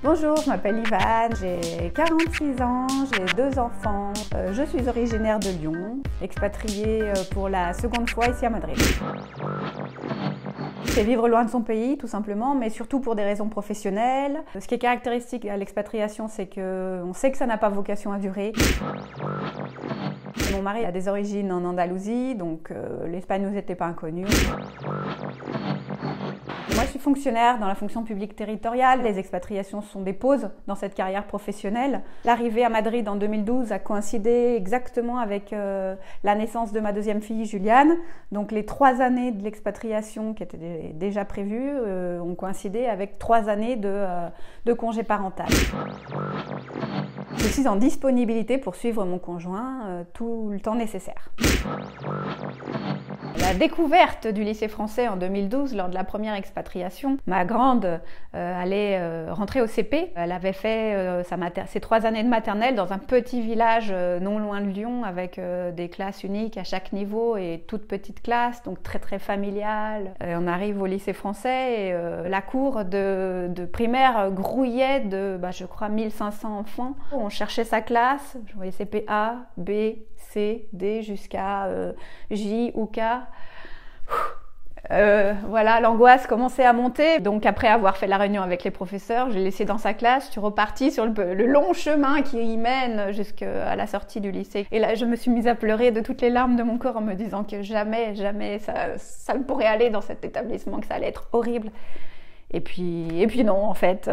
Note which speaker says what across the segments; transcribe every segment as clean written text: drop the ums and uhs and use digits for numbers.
Speaker 1: Bonjour, je m'appelle Ivane, j'ai 46 ans, j'ai 2 enfants. Je suis originaire de Lyon, expatriée pour la seconde fois ici à Madrid. C'est vivre loin de son pays, tout simplement, mais surtout pour des raisons professionnelles. Ce qui est caractéristique à l'expatriation, c'est qu'on sait que ça n'a pas vocation à durer. Mon mari a des origines en Andalousie, donc l'Espagne nous était pas inconnue. Moi, je suis fonctionnaire dans la fonction publique territoriale. Les expatriations sont des pauses dans cette carrière professionnelle. L'arrivée à Madrid en 2012 a coïncidé exactement avec la naissance de ma deuxième fille, Juliane. Donc les 3 années de l'expatriation qui étaient déjà prévues ont coïncidé avec 3 années de congé parental. Je suis en disponibilité pour suivre mon conjoint tout le temps nécessaire. La découverte du lycée français en 2012, lors de la première expatriation, ma grande allait rentrer au CP. Elle avait fait ses 3 années de maternelle dans un petit village non loin de Lyon avec des classes uniques à chaque niveau et toutes petites classes, donc très très familiales. On arrive au lycée français et la cour de primaire grouillait de, je crois, 1500 enfants. On cherchait sa classe, je voyais CP A, B, C, D jusqu'à J ou K. Voilà, l'angoisse commençait à monter. Donc après avoir fait la réunion avec les professeurs, je l'ai laissé dans sa classe. Je suis repartie sur le long chemin qui y mène jusqu'à la sortie du lycée. Et là, je me suis mise à pleurer de toutes les larmes de mon corps en me disant que jamais ça ne pourrait aller dans cet établissement, que ça allait être horrible. Et puis non, en fait.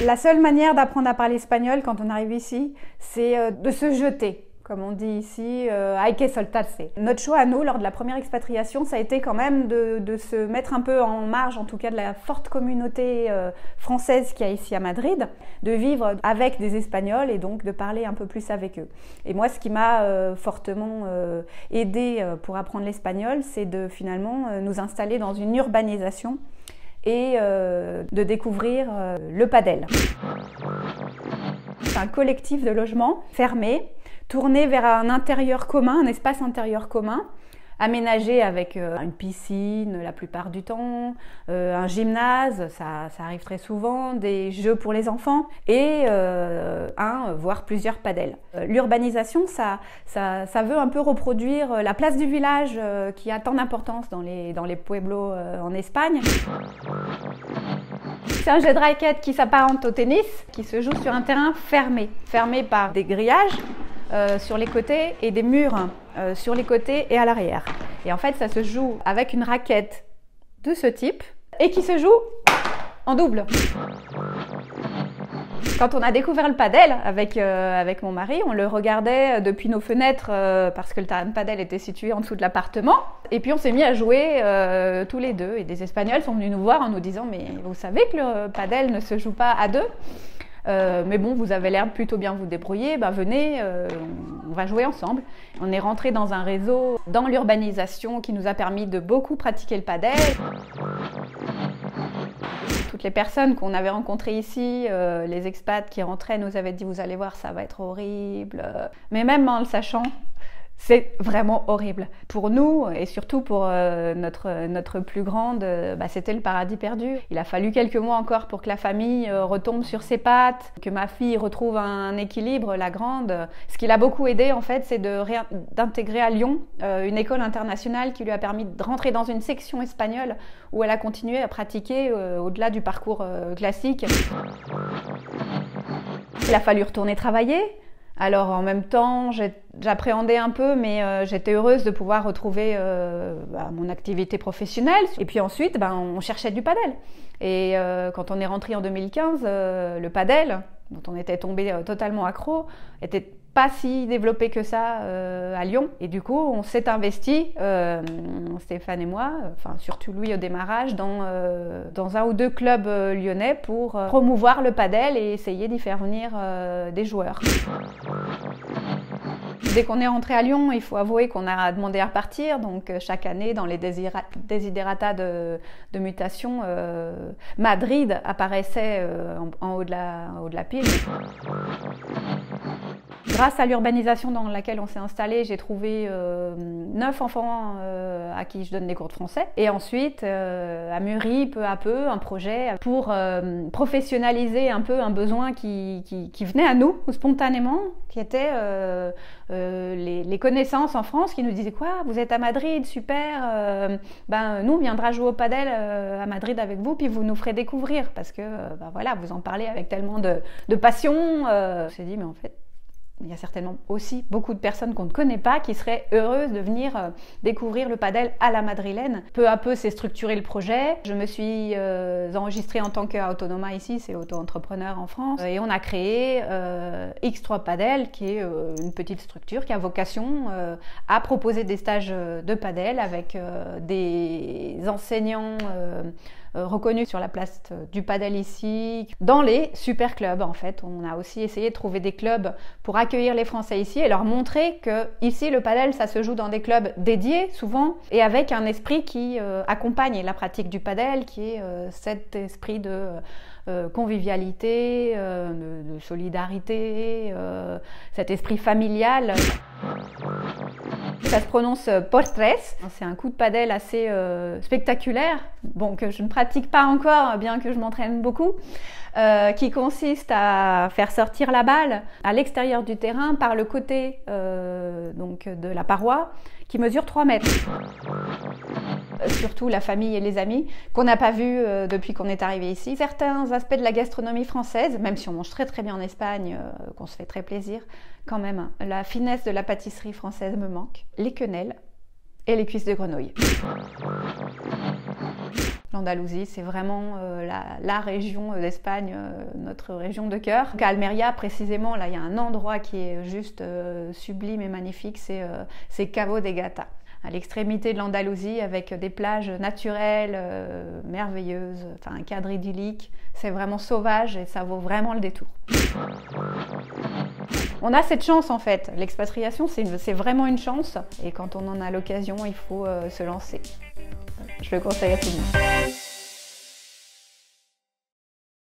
Speaker 1: La seule manière d'apprendre à parler espagnol quand on arrive ici, c'est de se jeter. Comme on dit ici, hay que soltarse. Notre choix à nous, lors de la première expatriation, ça a été quand même de se mettre un peu en marge, en tout cas de la forte communauté française qu'il y a ici à Madrid, de vivre avec des Espagnols et donc de parler un peu plus avec eux. Et moi, ce qui m'a fortement aidé pour apprendre l'espagnol, c'est de finalement nous installer dans une urbanisation et de découvrir le Padel. C'est un collectif de logements fermés, tourné vers un intérieur commun, un espace intérieur commun, aménagé avec une piscine la plupart du temps, un gymnase, ça arrive très souvent, des jeux pour les enfants et voire plusieurs padels. L'urbanisation, ça veut un peu reproduire la place du village qui a tant d'importance dans les pueblos en Espagne. C'est un jeu de raquettes qui s'apparente au tennis, qui se joue sur un terrain fermé par des grillages sur les côtés et des murs sur les côtés et à l'arrière. Et en fait, ça se joue avec une raquette de ce type et qui se joue en double. Quand on a découvert le padel avec mon mari, on le regardait depuis nos fenêtres parce que le terrain de padel était situé en dessous de l'appartement. Et puis on s'est mis à jouer tous les deux. Et des Espagnols sont venus nous voir en nous disant « Mais vous savez que le padel ne se joue pas à deux ? Mais bon, vous avez l'air plutôt bien vous débrouiller, venez, on va jouer ensemble. » On est rentré dans un réseau dans l'urbanisation qui nous a permis de beaucoup pratiquer le padel. Toutes les personnes qu'on avait rencontrées ici, les expats qui rentraient nous avaient dit « Vous allez voir, ça va être horrible. » Mais même en le sachant, c'est vraiment horrible. Pour nous, et surtout pour notre plus grande, c'était le paradis perdu. Il a fallu quelques mois encore pour que la famille retombe sur ses pattes, que ma fille retrouve un équilibre, la grande. Ce qui l'a beaucoup aidé, en fait, c'est d'intégrer à Lyon une école internationale qui lui a permis de rentrer dans une section espagnole où elle a continué à pratiquer au-delà du parcours classique. Il a fallu retourner travailler. Alors en même temps, j'appréhendais un peu, mais j'étais heureuse de pouvoir retrouver mon activité professionnelle. Et puis ensuite, on cherchait du padel. Et quand on est rentré en 2015, le padel, dont on était tombé totalement accro, était pas si développé que ça à Lyon. Et du coup, on s'est investi, Stéphane et moi, surtout lui au démarrage, dans un ou 2 clubs lyonnais pour promouvoir le padel et essayer d'y faire venir des joueurs. Dès qu'on est rentré à Lyon, il faut avouer qu'on a demandé à repartir. Donc chaque année, dans les desiderata de mutation, Madrid apparaissait en haut de la pile. Grâce à l'urbanisation dans laquelle on s'est installé, j'ai trouvé 9 enfants à qui je donne des cours de français. Et ensuite, a mûri peu à peu un projet pour professionnaliser un peu un besoin qui venait à nous spontanément, qui était les connaissances en France qui nous disaient quoi, vous êtes à Madrid, super, nous on viendra jouer au padel à Madrid avec vous, puis vous nous ferez découvrir parce que voilà, vous en parlez avec tellement de passion. On s'est dit mais en fait il y a certainement aussi beaucoup de personnes qu'on ne connaît pas qui seraient heureuses de venir découvrir le padel à la madrilène. Peu à peu, s'est structuré le projet. Je me suis enregistrée en tant qu'autonoma ici, c'est auto-entrepreneur en France. Et on a créé X3 Padel, qui est une petite structure qui a vocation à proposer des stages de padel avec des enseignants reconnus sur la place du padel ici, dans les super clubs en fait. On a aussi essayé de trouver des clubs pour accueillir les Français ici et leur montrer que ici le padel ça se joue dans des clubs dédiés souvent et avec un esprit qui accompagne la pratique du padel, qui est cet esprit de convivialité, de solidarité, cet esprit familial. Ça se prononce postres. C'est un coup de padel assez spectaculaire, bon, que je ne pratique pas encore, bien que je m'entraîne beaucoup, qui consiste à faire sortir la balle à l'extérieur du terrain par le côté donc de la paroi, qui mesure 3 mètres. Surtout la famille et les amis, qu'on n'a pas vu depuis qu'on est arrivé ici. Certains aspects de la gastronomie française, même si on mange très très bien en Espagne, qu'on se fait très plaisir, quand même, la finesse de la pâtisserie française me manque. Les quenelles et les cuisses de grenouille. L'Andalousie, c'est vraiment la région d'Espagne, notre région de cœur. À Almeria, précisément, là, il y a un endroit qui est juste sublime et magnifique, c'est Cabo de Gata, à l'extrémité de l'Andalousie, avec des plages naturelles merveilleuses, enfin un cadre idyllique. C'est vraiment sauvage et ça vaut vraiment le détour. On a cette chance en fait. L'expatriation, c'est vraiment une chance. Et quand on en a l'occasion, il faut se lancer. Je le conseille à tout le monde.